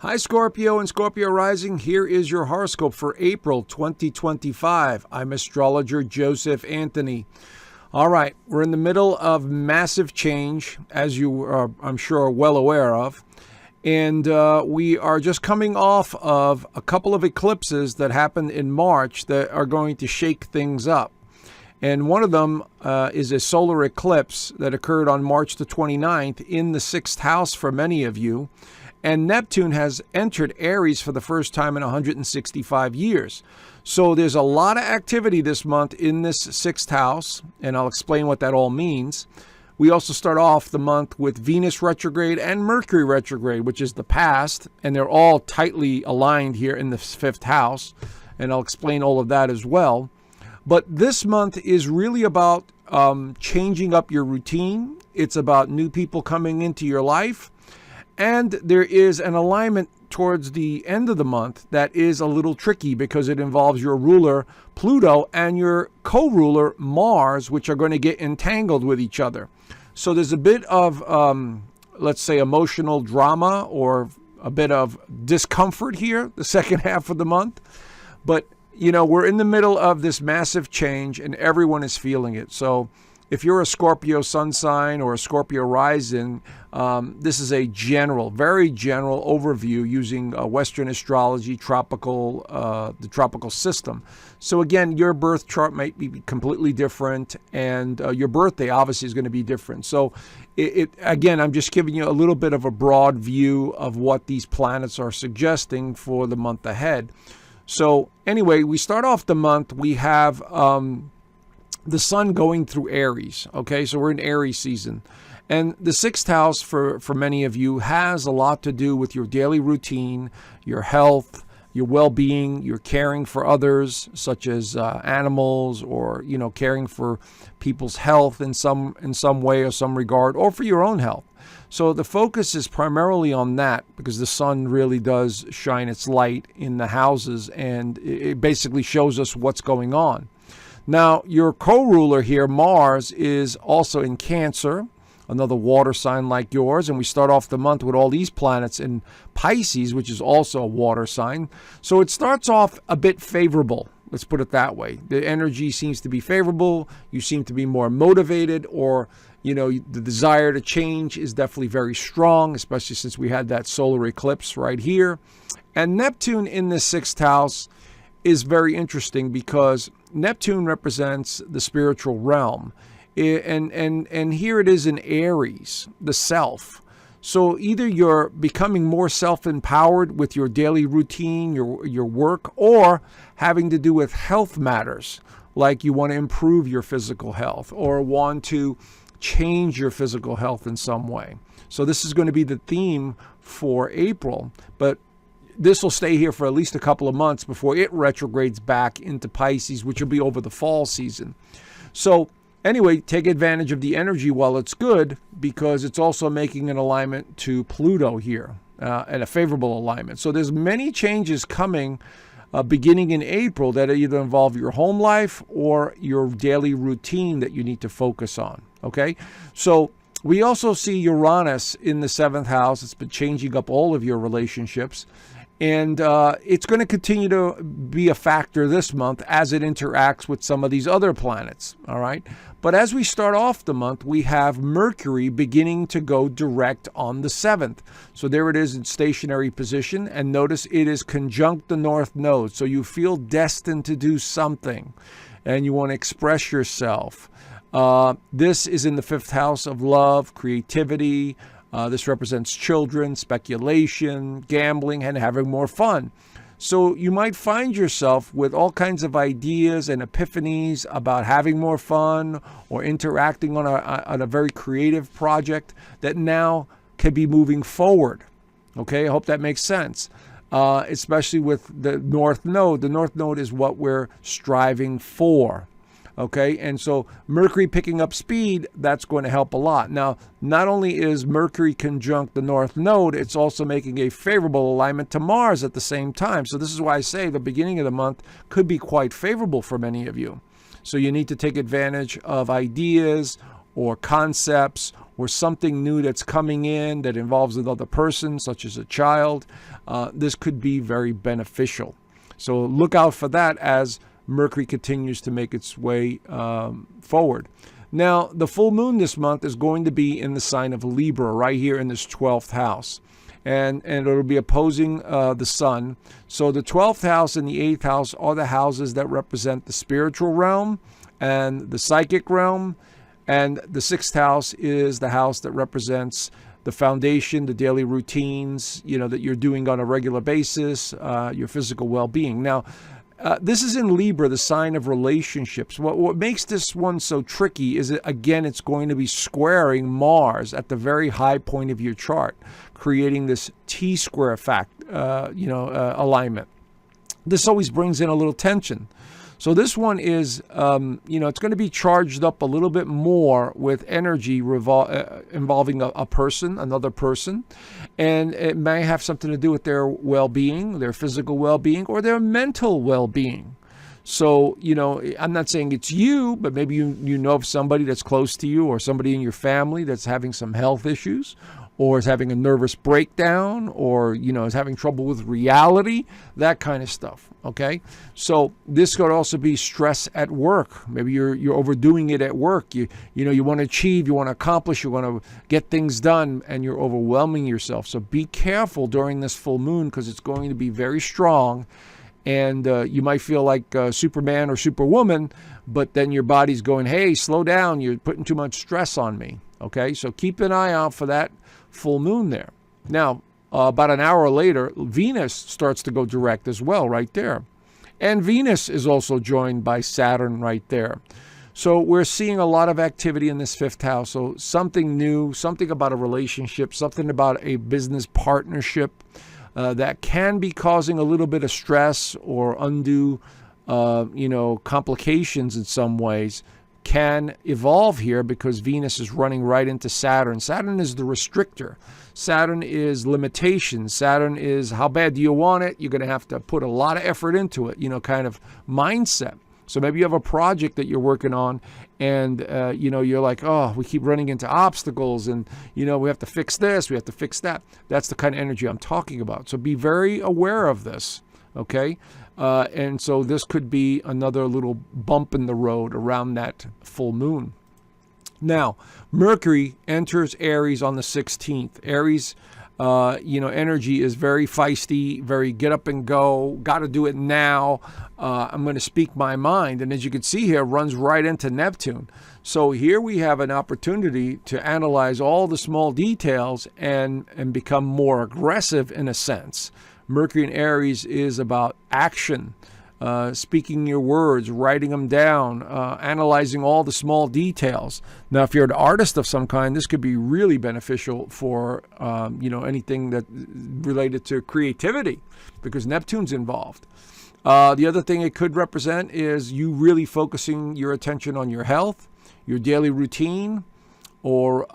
Hi, Scorpio and Scorpio Rising. Here is your horoscope for April 2025. I'm Astrologer Joseph Anthony. All right, we're in the middle of massive change, as you are, I'm sure, are well aware of. And we are just coming off of a couple of eclipses that happened in March that are going to shake things up. And one of them is a solar eclipse that occurred on March the 29th in the 6th house for many of you. And Neptune has entered Aries for the first time in 165 years. So there's a lot of activity this month in this 6th house, and I'll explain what that all means. We also start off the month with Venus retrograde and Mercury retrograde, which is the past, and they're all tightly aligned here in the 5th house, and I'll explain all of that as well. But this month is really about changing up your routine. It's about new people coming into your life. And there is an alignment towards the end of the month that is a little tricky because it involves your ruler, Pluto, and your co-ruler, Mars, which are going to get entangled with each other. So there's a bit of, let's say, emotional drama or a bit of discomfort here, the second half of the month. But, you know, we're in the middle of this massive change and everyone is feeling it. So if you're a Scorpio sun sign or a Scorpio rising, this is a general, very general overview using Western astrology, the tropical system. So again, your birth chart might be completely different, and your birthday obviously is going to be different. So again, I'm just giving you a little bit of a broad view of what these planets are suggesting for the month ahead. So anyway, we start off the month, we have the sun going through Aries. Okay, so we're in Aries season. And the 6th house for many of you has a lot to do with your daily routine, your health, your well-being, your caring for others, such as animals, or, you know, caring for people's health in some way or some regard, or for your own health. So the focus is primarily on that because the sun really does shine its light in the houses, and it basically shows us what's going on. Now, your co-ruler here, Mars, is also in Cancer, another water sign like yours. And we start off the month with all these planets in Pisces, which is also a water sign. So it starts off a bit favorable. Let's put it that way. The energy seems to be favorable. You seem to be more motivated, or, you know, the desire to change is definitely very strong, especially since we had that solar eclipse right here. And Neptune in the 6th house is very interesting because Neptune represents the spiritual realm. And here it is in Aries, the self. So either you're becoming more self-empowered with your daily routine, your work, or having to do with health matters, like you want to improve your physical health or want to change your physical health in some way. So this is going to be the theme for April, but this will stay here for at least a couple of months before it retrogrades back into Pisces, which will be over the fall season. So anyway, take advantage of the energy while it's good, because it's also making an alignment to Pluto here, and a favorable alignment. So there's many changes coming beginning in April that either involve your home life or your daily routine that you need to focus on. Okay, so we also see Uranus in the 7th house. It's been changing up all of your relationships. And it's going to continue to be a factor this month as it interacts with some of these other planets, all right? But as we start off the month, we have Mercury beginning to go direct on the 7th. So there it is in stationary position, and notice it is conjunct the North Node. So you feel destined to do something, and you want to express yourself. This is in the 5th house of love, creativity. This represents children, speculation, gambling, and having more fun. So you might find yourself with all kinds of ideas and epiphanies about having more fun or interacting on a very creative project that now can be moving forward. Okay, I hope that makes sense. Especially with the North Node. The North Node is what we're striving for. Okay, and so Mercury picking up speed, that's going to help a lot. Now, not only is Mercury conjunct the North Node, it's also making a favorable alignment to Mars at the same time. So this is why I say the beginning of the month could be quite favorable for many of you. So you need to take advantage of ideas or concepts or something new that's coming in that involves another person, such as a child, this could be very beneficial. So look out for that as Mercury continues to make its way forward. Now, the full moon this month is going to be in the sign of Libra, right here in this 12th house. And it'll be opposing the sun. So the 12th house and the 8th house are the houses that represent the spiritual realm and the psychic realm. And the 6th house is the house that represents the foundation, the daily routines, that you're doing on a regular basis, your physical well-being. Now, this is in Libra, the sign of relationships. What makes this one so tricky is that, again, it's going to be squaring Mars at the very high point of your chart, creating this T-square alignment. This always brings in a little tension. So this one is, it's going to be charged up a little bit more with energy involving a person, another person. And it may have something to do with their well-being, their physical well-being, or their mental well-being. So, I'm not saying it's you, but maybe you know of somebody that's close to you or somebody in your family that's having some health issues, or is having a nervous breakdown, or, is having trouble with reality, that kind of stuff, okay? So this could also be stress at work. Maybe you're overdoing it at work. You want to achieve, you want to accomplish, you want to get things done, and you're overwhelming yourself. So be careful during this full moon, because it's going to be very strong, and you might feel like Superman or Superwoman, but then your body's going, hey, slow down, you're putting too much stress on me, okay? So keep an eye out for that full moon there. Now, about an hour later, Venus starts to go direct as well, right there. And Venus is also joined by Saturn right there. So we're seeing a lot of activity in this 5th house. So something new, something about a relationship, something about a business partnership that can be causing a little bit of stress or undue, complications in some ways, can evolve here, because Venus is running right into Saturn. Saturn is the restrictor. Saturn is limitation. Saturn is how bad do you want it? You're going to have to put a lot of effort into it, kind of mindset. So maybe you have a project that you're working on, and, you're like, oh, we keep running into obstacles, and, we have to fix this, we have to fix that. That's the kind of energy I'm talking about. So be very aware of this, okay? And so this could be another little bump in the road around that full moon. Now, Mercury enters Aries on the 16th. Aries, energy is very feisty, very get up and go, got to do it now. I'm going to speak my mind. And as you can see here, runs right into Neptune. So here we have an opportunity to analyze all the small details and become more aggressive in a sense. Mercury in Aries is about action, speaking your words, writing them down, analyzing all the small details. Now, if you're an artist of some kind, this could be really beneficial for, anything that related to creativity, because Neptune's involved. The other thing it could represent is you really focusing your attention on your health, your daily routine, or,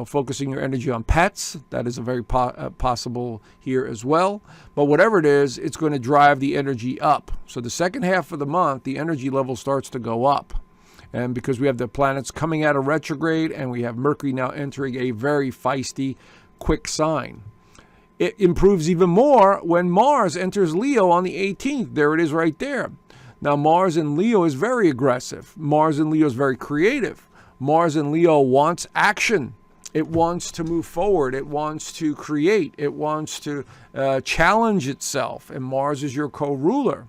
focusing your energy on pets. That is a very possible here as well. But whatever it is, it's going to drive the energy up. So the second half of the month, the energy level starts to go up. And because we have the planets coming out of retrograde, and we have Mercury now entering a very feisty, quick sign. It improves even more when Mars enters Leo on the 18th. There it is right there. Now, Mars in Leo is very aggressive. Mars in Leo is very creative. Mars in Leo wants action. It wants to move forward. It wants to create. It wants to challenge itself. And Mars is your co-ruler.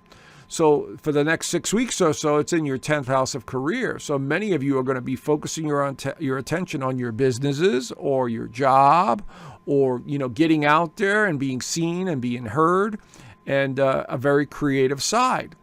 So for the next 6 weeks or so, it's in your 10th house of career. So many of you are going to be focusing your attention on your businesses or your job, or, getting out there and being seen and being heard, and a very creative side.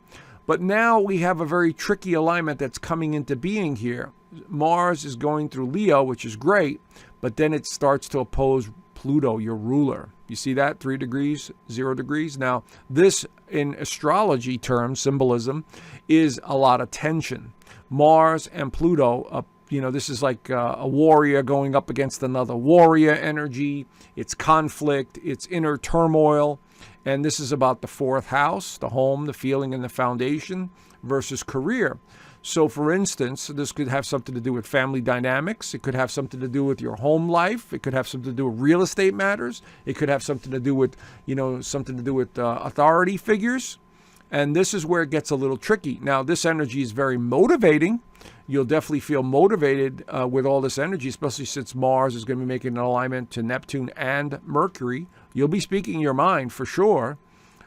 But now we have a very tricky alignment that's coming into being here. Mars is going through Leo, which is great, but then it starts to oppose Pluto, your ruler. You see that? 3 degrees, 0 degrees. Now, this in astrology terms, symbolism, is a lot of tension. Mars and Pluto, this is like a warrior going up against another warrior energy. It's conflict, it's inner turmoil. And this is about the 4th house, the home, the feeling, and the foundation versus career. So for instance, this could have something to do with family dynamics. It could have something to do with your home life. It could have something to do with real estate matters. It could have something to do with, authority figures. And this is where it gets a little tricky. Now, this energy is very motivating. You'll definitely feel motivated with all this energy, especially since Mars is going to be making an alignment to Neptune and Mercury. You'll be speaking your mind for sure,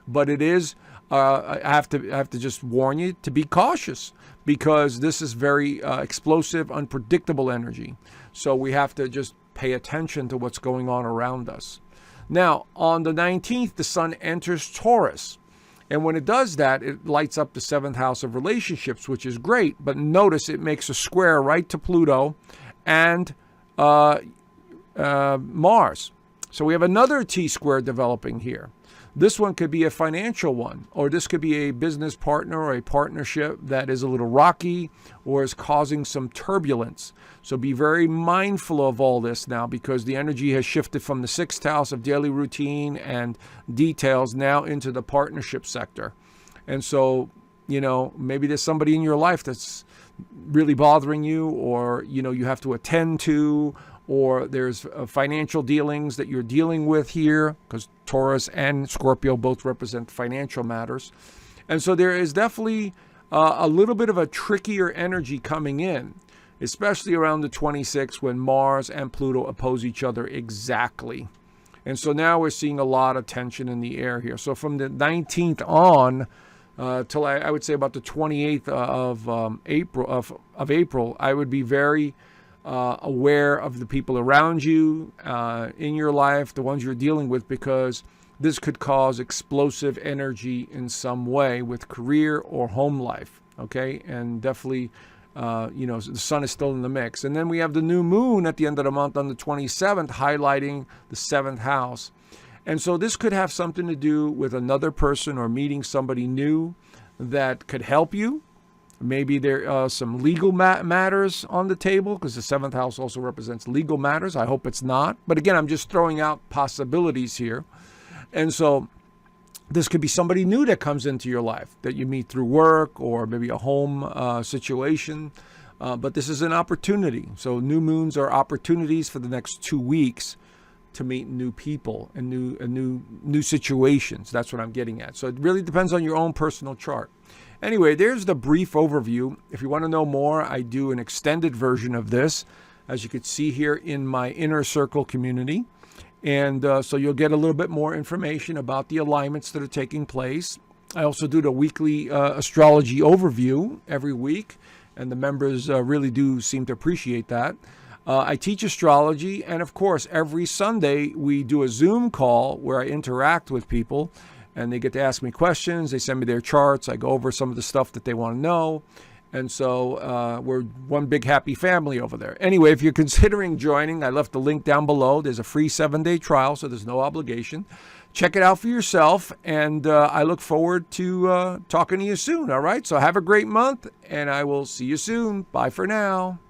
but it is, I have to just warn you to be cautious, because this is very explosive, unpredictable energy. So we have to just pay attention to what's going on around us. Now, on the 19th, the sun enters Taurus. And when it does that, it lights up the 7th house of relationships, which is great. But notice it makes a square right to Pluto and Mars. So we have another T-square developing here. This one could be a financial one, or this could be a business partner or a partnership that is a little rocky or is causing some turbulence. So be very mindful of all this now, because the energy has shifted from the 6th house of daily routine and details now into the partnership sector. And so, maybe there's somebody in your life that's really bothering you, or, you have to attend to, or there's financial dealings that you're dealing with here, because Taurus and Scorpio both represent financial matters. And so there is definitely a little bit of a trickier energy coming in, especially around the 26th, when Mars and Pluto oppose each other exactly. And so now we're seeing a lot of tension in the air here. So from the 19th on till I would say about the 28th of April, I would be very aware of the people around you in your life, the ones you're dealing with, because this could cause explosive energy in some way with career or home life. Okay, and definitely, the sun is still in the mix. And then we have the new moon at the end of the month on the 27th, highlighting the 7th house. And so this could have something to do with another person or meeting somebody new that could help you. Maybe there are some legal matters on the table, because the 7th house also represents legal matters. I hope it's not. But again, I'm just throwing out possibilities here. And so this could be somebody new that comes into your life that you meet through work, or maybe a home situation. But this is an opportunity. So new moons are opportunities for the next 2 weeks to meet new people and new situations. That's what I'm getting at. So it really depends on your own personal chart. Anyway, there's the brief overview. If you want to know more, I do an extended version of this, as you can see here in my Inner Circle community. And so you'll get a little bit more information about the alignments that are taking place. I also do the weekly astrology overview every week, and the members really do seem to appreciate that. I teach astrology, and of course, every Sunday we do a Zoom call where I interact with people, and they get to ask me questions. They send me their charts. I go over some of the stuff that they want to know. And so we're one big happy family over there. Anyway, if you're considering joining, I left the link down below. There's a free 7-day trial, so there's no obligation. Check it out for yourself, and I look forward to talking to you soon, all right? So have a great month, and I will see you soon. Bye for now.